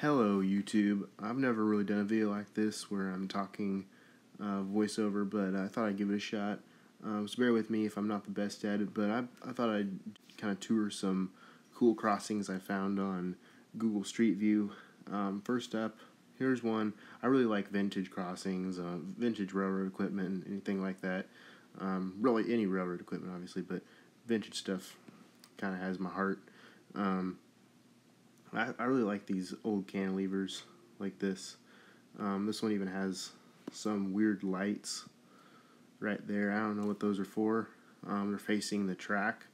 Hello YouTube. I've never really done a video like this where I'm talking voiceover, but I thought I'd give it a shot. So bear with me if I'm not the best at it, but I thought I'd kind of tour some cool crossings I found on Google Street View. First up, here's one. I really like vintage crossings, vintage railroad equipment, anything like that. Really any railroad equipment obviously, but vintage stuff kind of has my heart. I really like these old cantilevers like this. This one even has some weird lights right there. I don't know what those are for. They're facing the track,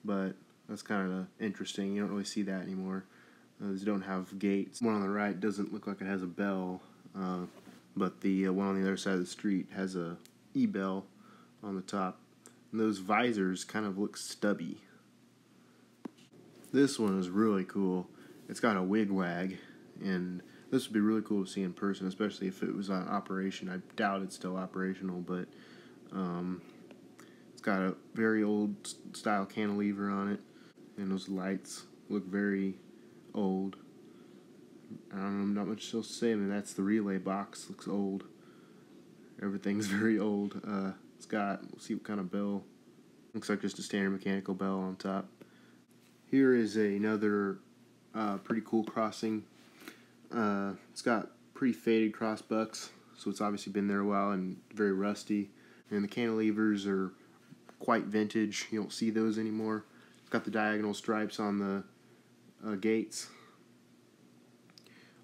but that's kind of interesting. You don't really see that anymore. These don't have gates. One on the right doesn't look like it has a bell, but the one on the other side of the street has a E-bell on the top. And those visors kind of look stubby. This one is really cool. It's got a wig-wag, and this would be really cool to see in person, especially if it was on operation. I doubt it's still operational, but it's got a very old style cantilever on it, and those lights look very old. Not much else to say. I mean, that's the relay box. Looks old. Everything's very old. It's got, we'll see what kind of bell. Looks like just a standard mechanical bell on top. Here is another pretty cool crossing. It's got pretty faded cross bucks, so it's obviously been there a while and very rusty. And the cantilevers are quite vintage. You don't see those anymore. It's got the diagonal stripes on the gates.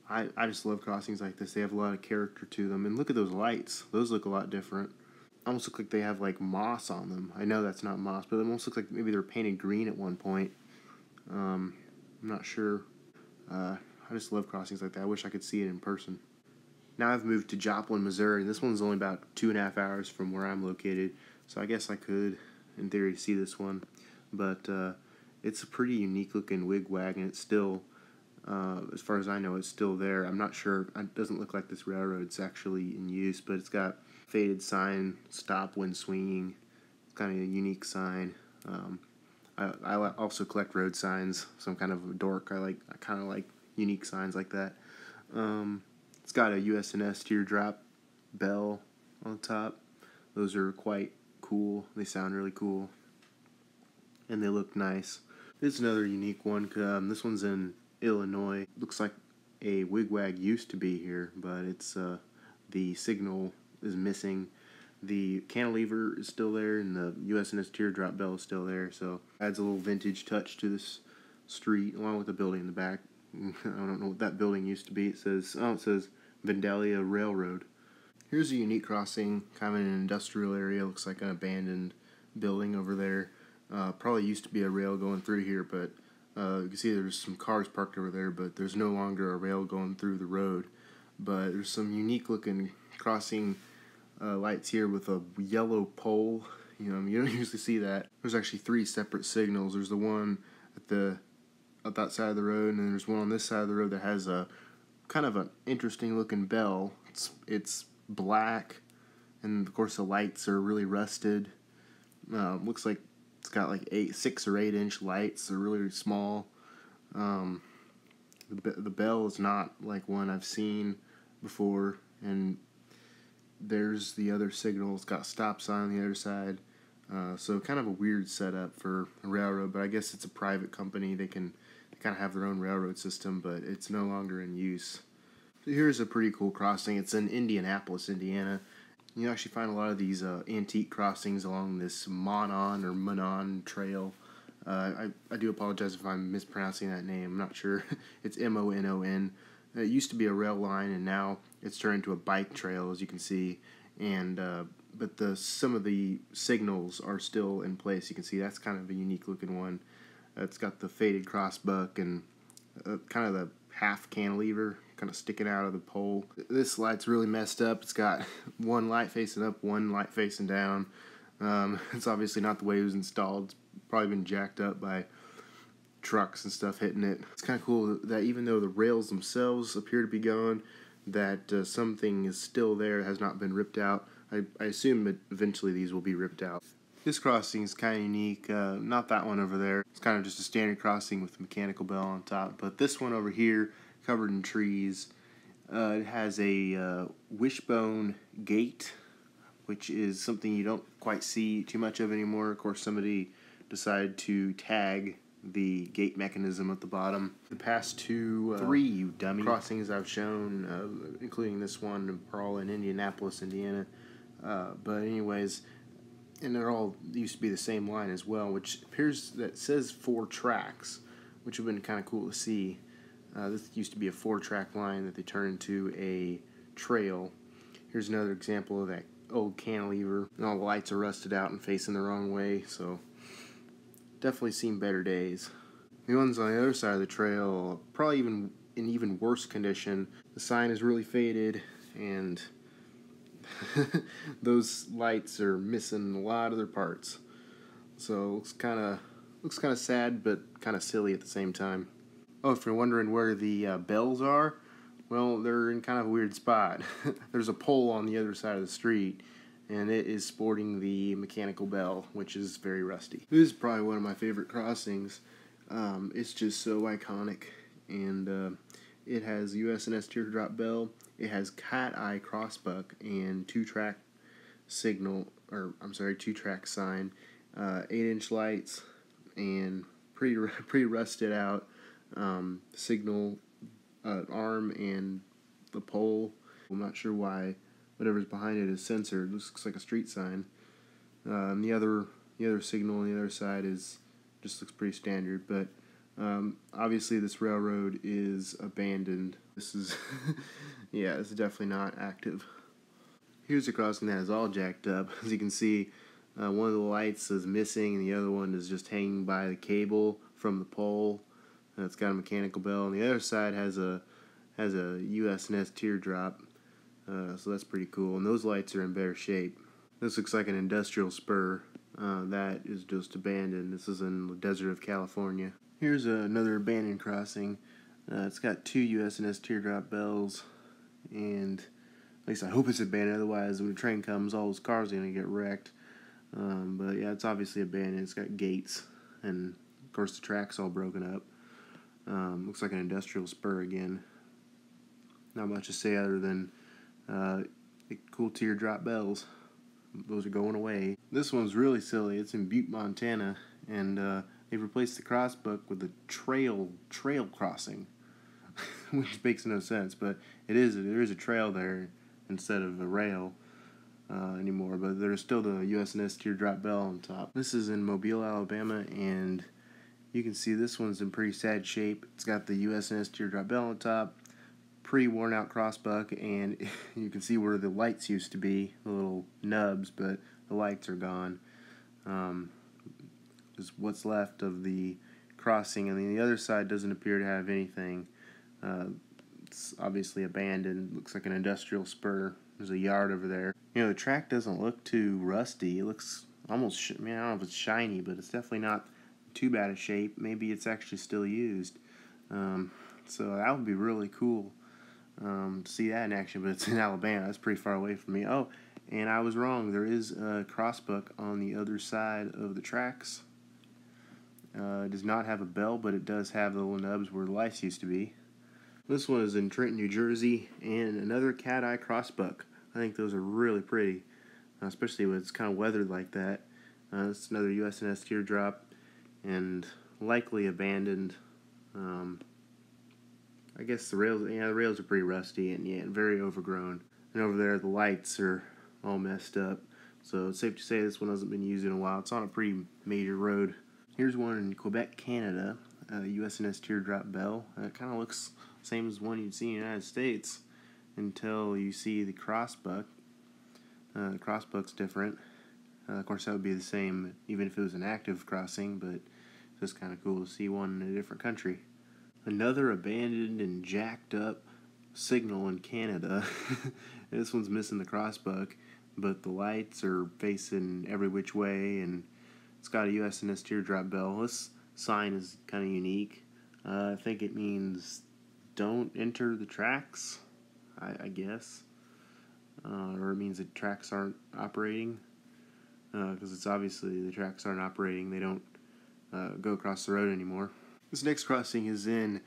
I just love crossings like this. They have a lot of character to them. And look at those lights. Those look a lot different. Almost look like they have like moss on them. I know that's not moss, but it almost looks like maybe they're painted green at one point. I'm not sure. I just love crossings like that. I wish I could see it in person. Now I've moved to Joplin, Missouri. This one's only about 2.5 hours from where I'm located, so I guess I could, in theory, see this one. But it's a pretty unique looking wig-wag, and it's still, as far as I know, it's still there. I'm not sure. It doesn't look like this railroad's actually in use, but it's got faded sign, stop when swinging. It's kind of a unique sign. I also collect road signs, so I'm kind of a dork. I kind of like unique signs like that. It's got a US&S teardrop bell on top. Those are quite cool. They sound really cool, and they look nice. This is another unique one. This one's in Illinois. Looks like a wigwag used to be here, but it's the signal is missing. The cantilever is still there, and the US&S teardrop bell is still there, so adds a little vintage touch to this street, along with the building in the back. I don't know what that building used to be. It says Vandalia Railroad. Here's a unique crossing, kind of in an industrial area. Looks like an abandoned building over there. Probably used to be a rail going through here, but you can see there's some cars parked over there, but there's no longer a rail going through the road. But there's some unique looking crossing lights here with a yellow pole. You don't usually see that. There's actually 3 separate signals. There's the one at that side of the road, and then there's one on this side of the road that has a kind of an interesting looking bell. It's black, and of course the lights are really rusted. Looks like it's got like 6 or 8 inch lights. They're really small. The bell is not like one I've seen before, and there's the other signal. It's got stop sign on the other side. So kind of a weird setup for a railroad, but I guess it's a private company. They kind of have their own railroad system, but it's no longer in use. So here's a pretty cool crossing. It's in Indianapolis, Indiana. You actually find a lot of these antique crossings along this Monon Trail. I do apologize if I'm mispronouncing that name. I'm not sure. It's M-O-N-O-N. It used to be a rail line, and now it's turned into a bike trail, as you can see. And but some of the signals are still in place. You can see that's kind of a unique looking one. It's got the faded crossbuck and kind of the half cantilever kind of sticking out of the pole. This light's really messed up. It's got one light facing up, one light facing down. It's obviously not the way it was installed. It's probably been jacked up by trucks and stuff hitting it. It's kind of cool that even though the rails themselves appear to be gone, that something is still there, has not been ripped out. I assume that eventually these will be ripped out. This crossing is kind of unique. Not that one over there. It's kind of just a standard crossing with a mechanical bell on top. But this one over here, covered in trees, it has a Wishbone Gate, which is something you don't quite see too much of anymore. Of course, somebody decided to tag the gate mechanism at the bottom. The past three, you dummy, crossings I've shown, including this one, are all in Indianapolis, Indiana. But anyways, and they're all used to be the same line as well, which appears that says 4 tracks, which would have been kind of cool to see. This used to be a 4-track line that they turned into a trail. Here's another example of that old cantilever, and all the lights are rusted out and facing the wrong way, so definitely seen better days. The ones on the other side of the trail, probably in even worse condition. The sign is really faded, and those lights are missing a lot of their parts. So it looks kind of sad, but kind of silly at the same time. Oh, if you're wondering where the bells are, well, they're in kind of a weird spot. There's a pole on the other side of the street, and it is sporting the mechanical bell, which is very rusty. This is probably one of my favorite crossings. It's just so iconic, and it has USNS teardrop bell. It has cat eye crossbuck and 2-track signal, or I'm sorry, 2-track sign, 8-inch lights, and pretty rusted out signal arm and the pole. I'm not sure why whatever's behind it is censored. It looks like a street sign. And the other signal on the other side just looks pretty standard, but obviously this railroad is abandoned. This is yeah, this is definitely not active. Here's a crossing that is all jacked up. As you can see, one of the lights is missing and the other one is just hanging by the cable from the pole. It's got a mechanical bell, and the other side has a USNS teardrop, so that's pretty cool. And those lights are in better shape. This looks like an industrial spur that is just abandoned. This is in the desert of California. Here's another abandoned crossing. It's got 2 USNS teardrop bells, and at least I hope it's abandoned. Otherwise, when the train comes, all those cars are gonna get wrecked. But yeah, it's obviously abandoned. It's got gates, and of course the track's all broken up. Looks like an industrial spur again. Not much to say other than cool teardrop bells. Those are going away. This one's really silly. It's in Butte, Montana, and they've replaced the crossbuck with a trail crossing, which makes no sense. But there is a trail there instead of a rail anymore. But there's still the USNS teardrop bell on top. This is in Mobile, Alabama, and you can see this one's in pretty sad shape. It's got the USNS teardrop bell on top, pretty worn out crossbuck, and you can see where the lights used to be, the little nubs, but the lights are gone. Just what's left of the crossing, and then the other side doesn't appear to have anything. It's obviously abandoned. Looks like an industrial spur. There's a yard over there. You know, the track doesn't look too rusty. It looks almost, I don't know if it's shiny, but it's definitely not too bad a shape. Maybe it's actually still used. So that would be really cool to see that in action, but it's in Alabama. That's pretty far away from me. Oh, and I was wrong. There is a crossbuck on the other side of the tracks. It does not have a bell, but it does have the little nubs where the lights used to be. This one is in Trenton, New Jersey, and another cat eye crossbuck. I think those are really pretty, especially when it's kind of weathered like that. It's another USNS teardrop, and likely abandoned. I guess the rails are pretty rusty and very overgrown. And over there, the lights are all messed up. So it's safe to say this one hasn't been used in a while. It's on a pretty major road. Here's one in Quebec, Canada, USNS teardrop bell. It kind of looks the same as one you'd see in the United States until you see the crossbuck. The crossbuck's different. Of course, that would be the same even if it was an active crossing, but it's just kind of cool to see one in a different country. Another abandoned and jacked up signal in Canada. This one's missing the crossbuck, but the lights are facing every which way, and it's got a USNS teardrop bell. This sign is kind of unique. I think it means don't enter the tracks, I guess. Or it means the tracks aren't operating. because it's obviously the tracks aren't operating. They don't go across the road anymore. This next crossing is in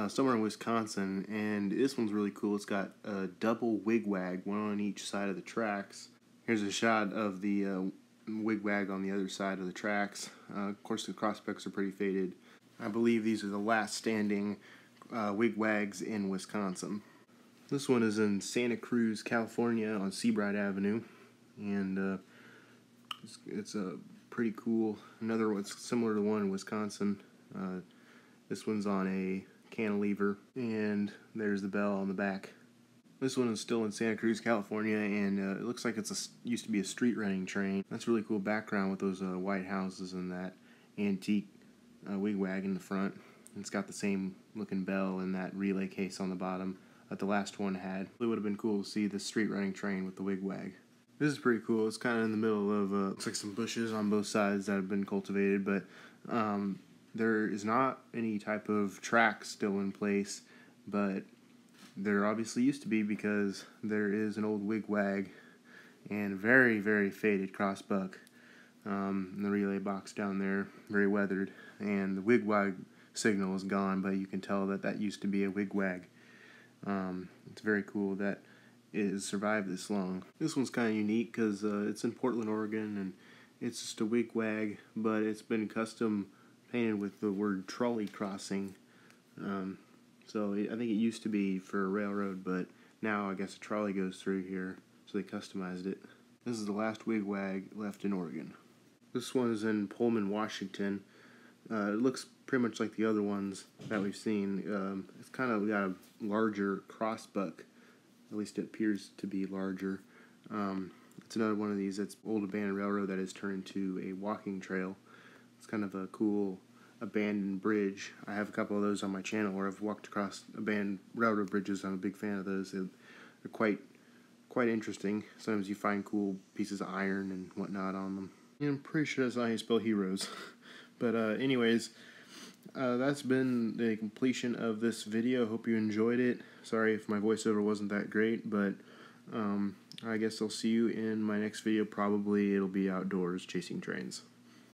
somewhere in Wisconsin, and this one's really cool. It's got a double wigwag, one on each side of the tracks. Here's a shot of the wigwag on the other side of the tracks. Of course, the crossbucks are pretty faded. I believe these are the last standing wigwags in Wisconsin. This one is in Santa Cruz, California on Seabright Avenue, and it's a pretty cool. Another one similar to the one in Wisconsin. This one's on a cantilever, and there's the bell on the back. This one is still in Santa Cruz, California, and it looks like used to be a street running train. That's a really cool background with those white houses and that antique wigwag in the front. It's got the same looking bell and that relay case on the bottom that the last one had. It would have been cool to see the street running train with the wigwag. This is pretty cool. It's kind of in the middle of looks like some bushes on both sides that have been cultivated, but there is not any type of track still in place, but there obviously used to be, because there is an old wigwag and very, very faded crossbuck. The relay box down there, very weathered, and the wigwag signal is gone, but you can tell that used to be a wigwag. It's very cool that it has survived this long. This one's kind of unique because it's in Portland, Oregon, and it's just a wigwag, but it's been custom painted with the word trolley crossing. So I think it used to be for a railroad, but now I guess a trolley goes through here, so they customized it. This is the last wigwag left in Oregon. This one is in Pullman, Washington. It looks pretty much like the other ones that we've seen. It's kind of got a larger crossbuck. At least it appears to be larger. It's another one of these that's old abandoned railroad that has turned into a walking trail. It's kind of a cool abandoned bridge. I have a couple of those on my channel where I've walked across abandoned railroad bridges. I'm a big fan of those. They're quite interesting. Sometimes you find cool pieces of iron and whatnot on them. I'm pretty sure that's not how you spell heroes. But anyways, that's been the completion of this video. Hope you enjoyed it. Sorry if my voiceover wasn't that great, but I guess I'll see you in my next video. Probably it'll be outdoors chasing trains.